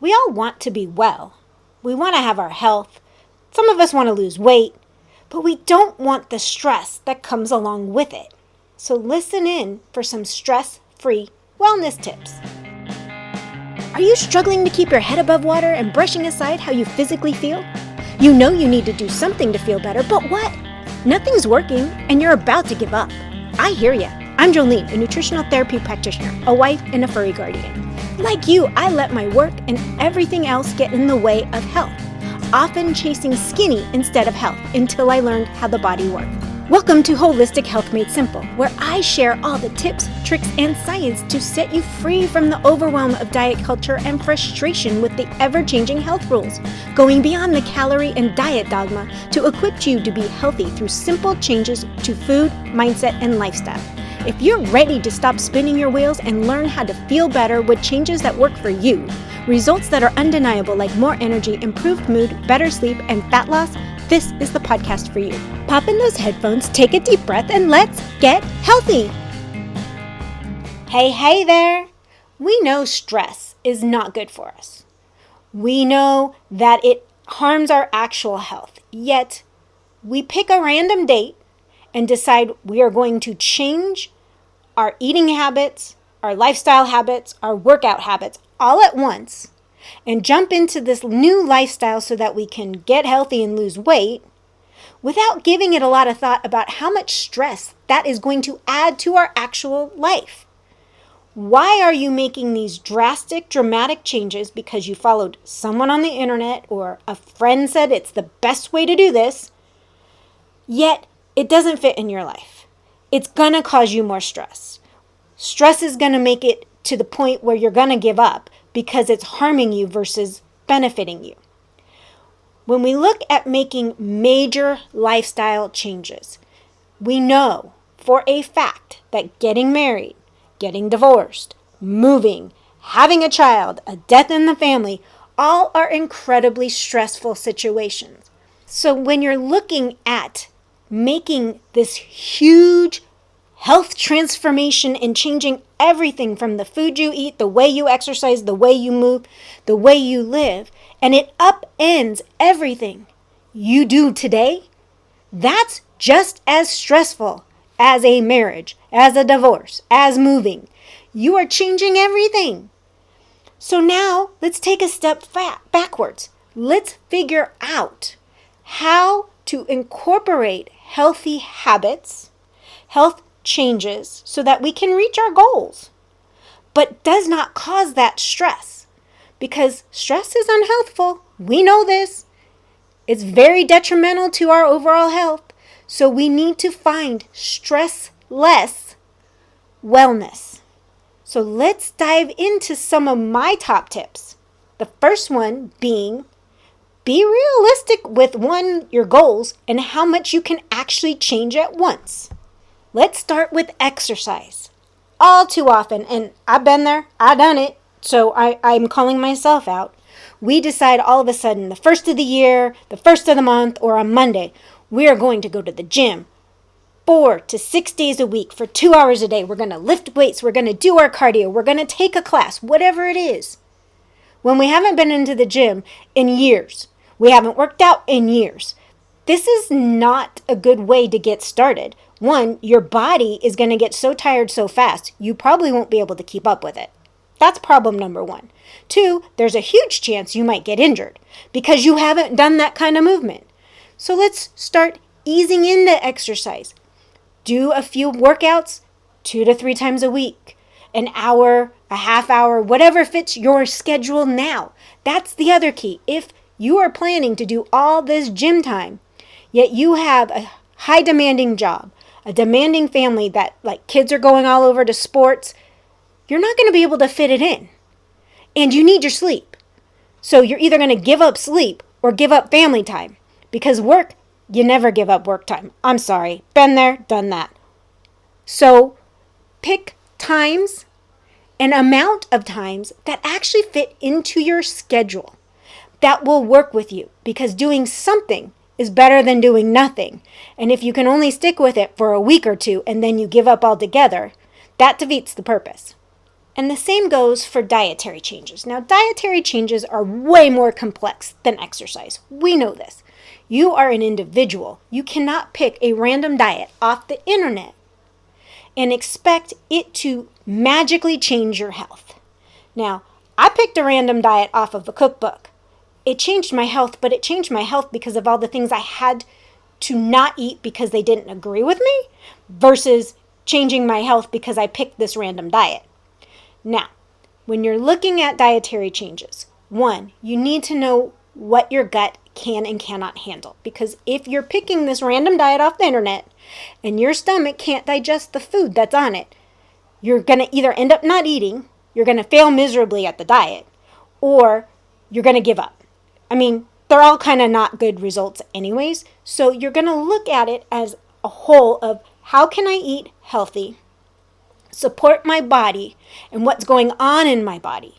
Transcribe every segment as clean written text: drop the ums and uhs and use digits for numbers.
We all want to be well. We want to have our health. Some of us want to lose weight, but we don't want the stress that comes along with it. So listen in for some stress-free wellness tips. Are you struggling to keep your head above water and brushing aside how you physically feel? You know you need to do something to feel better, but what? Nothing's working and you're about to give up. I hear ya. I'm Jolene, a nutritional therapy practitioner, a wife, and a furry guardian. Like you, I let my work and everything else get in the way of health, often chasing skinny instead of health until I learned how the body worked. Welcome to Holistic Health Made Simple, where I share all the tips, tricks, and science to set you free from the overwhelm of diet culture and frustration with the ever-changing health rules, going beyond the calorie and diet dogma to equip you to be healthy through simple changes to food, mindset, and lifestyle. If you're ready to stop spinning your wheels and learn how to feel better with changes that work for you, results that are undeniable like more energy, improved mood, better sleep, and fat loss, this is the podcast for you. Pop in those headphones, take a deep breath, and let's get healthy. Hey there. We know stress is not good for us. We know that it harms our actual health. Yet, we pick a random date and decide we are going to change our eating habits, our lifestyle habits, our workout habits all at once and jump into this new lifestyle so that we can get healthy and lose weight without giving it a lot of thought about how much stress that is going to add to our actual life. Why are you making these drastic, dramatic changes because you followed someone on the internet or a friend said it's the best way to do this, yet it doesn't fit in your life? It's going to cause you more stress. Stress is going to make it to the point where you're going to give up because it's harming you versus benefiting you. When we look at making major lifestyle changes, we know for a fact that getting married, getting divorced, moving, having a child, a death in the family, all are incredibly stressful situations. So when you're looking at making this huge health transformation and changing everything from the food you eat, the way you exercise, the way you move, the way you live, and it upends everything you do today, that's just as stressful as a marriage, as a divorce, as moving. You are changing everything. So now let's take a step backwards. Let's figure out how to incorporate healthy habits, health changes, so that we can reach our goals, but does not cause that stress, because stress is unhealthful. We know this. It's very detrimental to our overall health. So we need to find stress-less wellness. So let's dive into some of my top tips. The first one being, be realistic with your goals and how much you can actually change at once. Let's start with exercise. All too often, and I've been there, I've done it, so I'm calling myself out. We decide all of a sudden the first of the year, the first of the month, or on Monday, we are going to go to the gym 4 to 6 days a week for 2 hours a day. We're going to lift weights. We're going to do our cardio. We're going to take a class, whatever it is. When we haven't been into the gym in years, we haven't worked out in years. This is not a good way to get started. One, your body is going to get so tired so fast, you probably won't be able to keep up with it. That's problem number one. Two, there's a huge chance you might get injured because you haven't done that kind of movement. So let's start easing into exercise. Do a few workouts 2 to 3 times a week, an hour, a half hour, whatever fits your schedule now. That's the other key. If you are planning to do all this gym time, yet you have a high demanding job, a demanding family that like kids are going all over to sports, you're not going to be able to fit it in. And you need your sleep. So you're either going to give up sleep or give up family time, because work, you never give up work time. I'm sorry. Been there, done that. So pick times, an amount of times that actually fit into your schedule that will work with you, because doing something is better than doing nothing. And if you can only stick with it for a week or two and then you give up altogether, that defeats the purpose. And the same goes for dietary changes. Now, dietary changes are way more complex than exercise. We know this. You are an individual. You cannot pick a random diet off the internet and expect it to magically change your health. Now, I picked a random diet off of a cookbook. It changed my health, but it changed my health because of all the things I had to not eat because they didn't agree with me versus changing my health because I picked this random diet. Now, when you're looking at dietary changes, one, you need to know what your gut can and cannot handle. Because if you're picking this random diet off the internet and your stomach can't digest the food that's on it, you're going to either end up not eating, you're going to fail miserably at the diet, or you're going to give up. I mean, they're all kind of not good results anyways. So you're going to look at it as a whole of how can I eat healthy, support my body and what's going on in my body.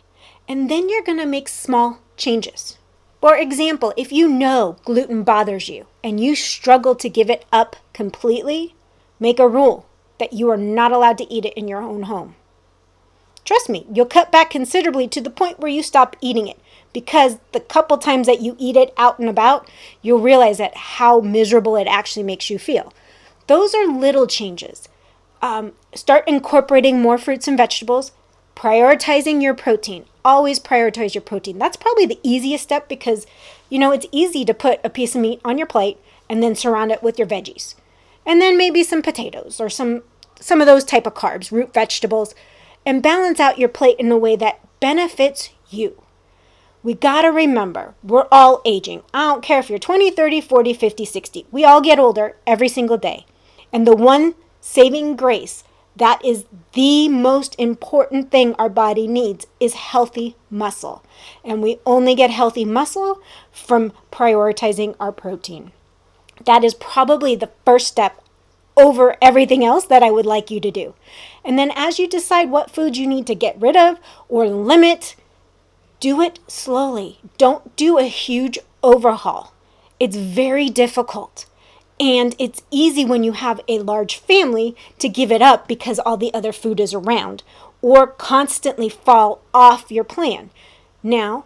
And then you're going to make small changes. For example, if you know gluten bothers you and you struggle to give it up completely, make a rule that you are not allowed to eat it in your own home. Trust me, you'll cut back considerably to the point where you stop eating it, because the couple times that you eat it out and about, you'll realize that how miserable it actually makes you feel. Those are little changes. Start incorporating more fruits and vegetables, prioritizing your protein. Always prioritize your protein. That's probably the easiest step because, it's easy to put a piece of meat on your plate and then surround it with your veggies. And then maybe some potatoes or some of those type of carbs, root vegetables, and balance out your plate in a way that benefits you. We got to remember, we're all aging. I don't care if you're 20, 30, 40, 50, 60. We all get older every single day. And the one saving grace that is the most important thing our body needs is healthy muscle. And we only get healthy muscle from prioritizing our protein. That is probably the first step over everything else that I would like you to do. And then as you decide what foods you need to get rid of or limit, do it slowly. Don't do a huge overhaul. It's very difficult. And it's easy when you have a large family to give it up because all the other food is around or constantly fall off your plan. Now,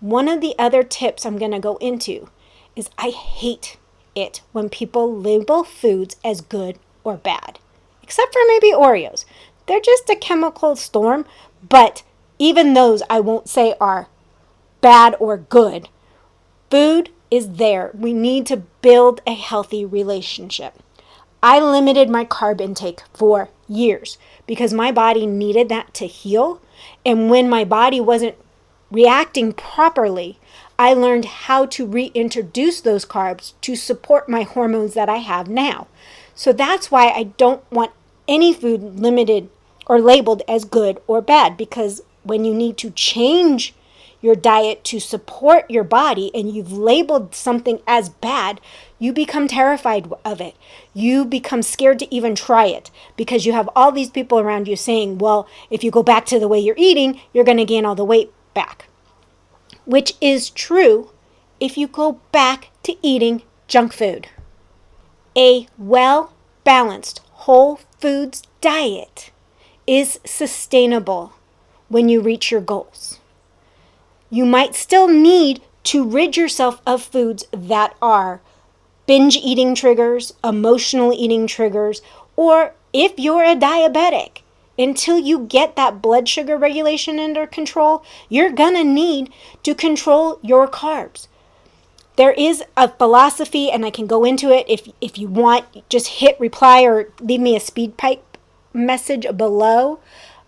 one of the other tips I'm going to go into is I hate it when people label foods as good or bad, except for maybe Oreos. They're just a chemical storm, but even those I won't say are bad or good. Food is there. We need to build a healthy relationship. I limited my carb intake for years because my body needed that to heal. And when my body wasn't reacting properly, I learned how to reintroduce those carbs to support my hormones that I have now. So that's why I don't want any food limited or labeled as good or bad, because when you need to change your diet to support your body and you've labeled something as bad, you become terrified of it. You become scared to even try it because you have all these people around you saying, well, if you go back to the way you're eating, you're going to gain all the weight back. Which is true if you go back to eating junk food. A well-balanced whole foods diet is sustainable when you reach your goals. You might still need to rid yourself of foods that are binge eating triggers, emotional eating triggers, or if you're a diabetic, until you get that blood sugar regulation under control, you're gonna need to control your carbs. There is a philosophy, and I can go into it if you want. Just hit reply or leave me a speed pipe message below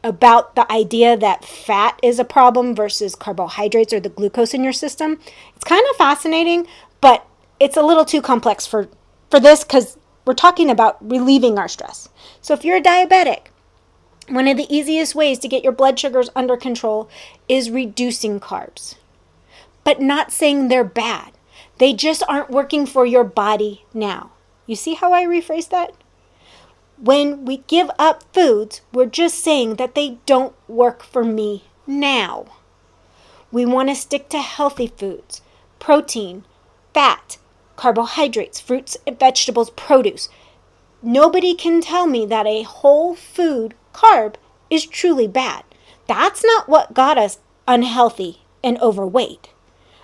about the idea that fat is a problem versus carbohydrates or the glucose in your system. It's kind of fascinating, but it's a little too complex for this because we're talking about relieving our stress. So if you're a diabetic, one of the easiest ways to get your blood sugars under control is reducing carbs, but not saying they're bad. They just aren't working for your body now. You see how I rephrased that? When we give up foods, we're just saying that they don't work for me now. We want to stick to healthy foods, protein, fat, carbohydrates, fruits and vegetables, produce. Nobody can tell me that a whole food carb is truly bad. That's not what got us unhealthy and overweight.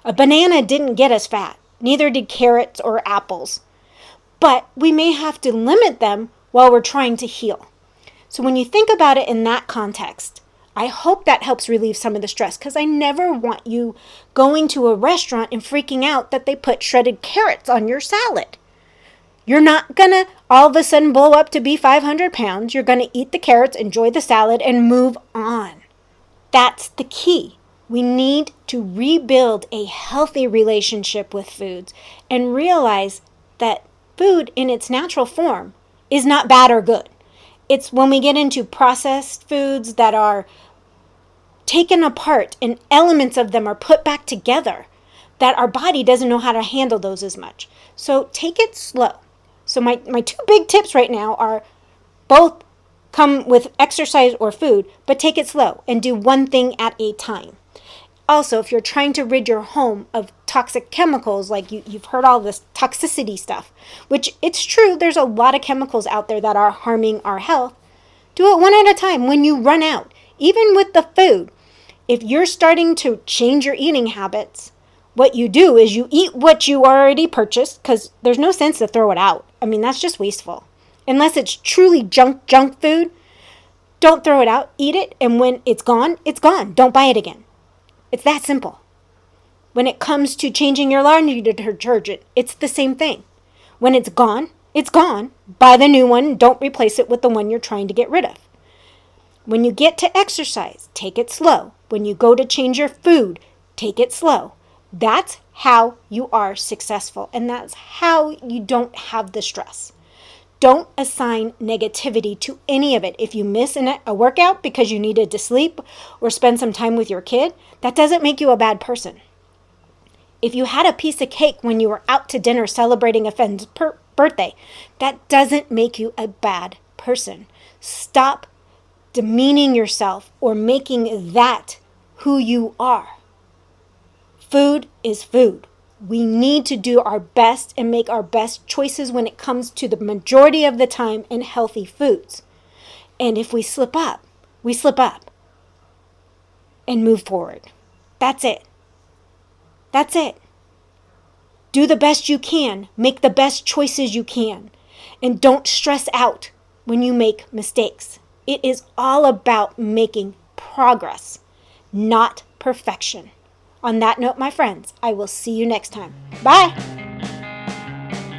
A banana didn't get us fat, neither did carrots or apples. But we may have to limit them while we're trying to heal. So when you think about it in that context, I hope that helps relieve some of the stress, because I never want you going to a restaurant and freaking out that they put shredded carrots on your salad. You're not going to all of a sudden blow up to be 500 pounds. You're going to eat the carrots, enjoy the salad, and move on. That's the key. We need to rebuild a healthy relationship with foods and realize that food in its natural form is not bad or good. It's when we get into processed foods that are taken apart and elements of them are put back together that our body doesn't know how to handle those as much. So take it slow. So my two big tips right now are both come with exercise or food, but take it slow and do one thing at a time. Also, if you're trying to rid your home of toxic chemicals, like you've heard all this toxicity stuff, which it's true, there's a lot of chemicals out there that are harming our health, do it one at a time when you run out. Even with the food, if you're starting to change your eating habits, what you do is you eat what you already purchased, because there's no sense to throw it out. I mean, that's just wasteful. Unless it's truly junk food, don't throw it out. Eat it, and when it's gone, it's gone. Don't buy it again. It's that simple. When it comes to changing your laundry detergent, it's the same thing. When it's gone, it's gone. Buy the new one. Don't replace it with the one you're trying to get rid of. When you get to exercise, take it slow. When you go to change your food, take it slow. That's how you are successful, and that's how you don't have the stress. Don't assign negativity to any of it. If you miss a workout because you needed to sleep or spend some time with your kid, that doesn't make you a bad person. If you had a piece of cake when you were out to dinner celebrating a friend's birthday, that doesn't make you a bad person. Stop demeaning yourself or making that who you are. Food is food. We need to do our best and make our best choices when it comes to the majority of the time in healthy foods. And if we slip up and move forward. That's it. That's it. Do the best you can. Make the best choices you can. And don't stress out when you make mistakes. It is all about making progress, not perfection. On that note, my friends, I will see you next time. Bye.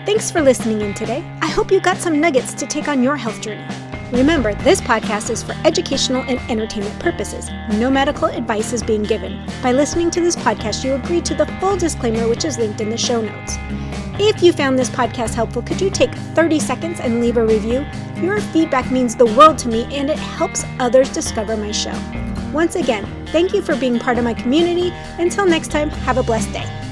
Thanks for listening in today. I hope you got some nuggets to take on your health journey. Remember, this podcast is for educational and entertainment purposes. No medical advice is being given. By listening to this podcast, you agree to the full disclaimer, which is linked in the show notes. If you found this podcast helpful, could you take 30 seconds and leave a review? Your feedback means the world to me, and it helps others discover my show. Once again, thank you for being part of my community. Until next time, have a blessed day.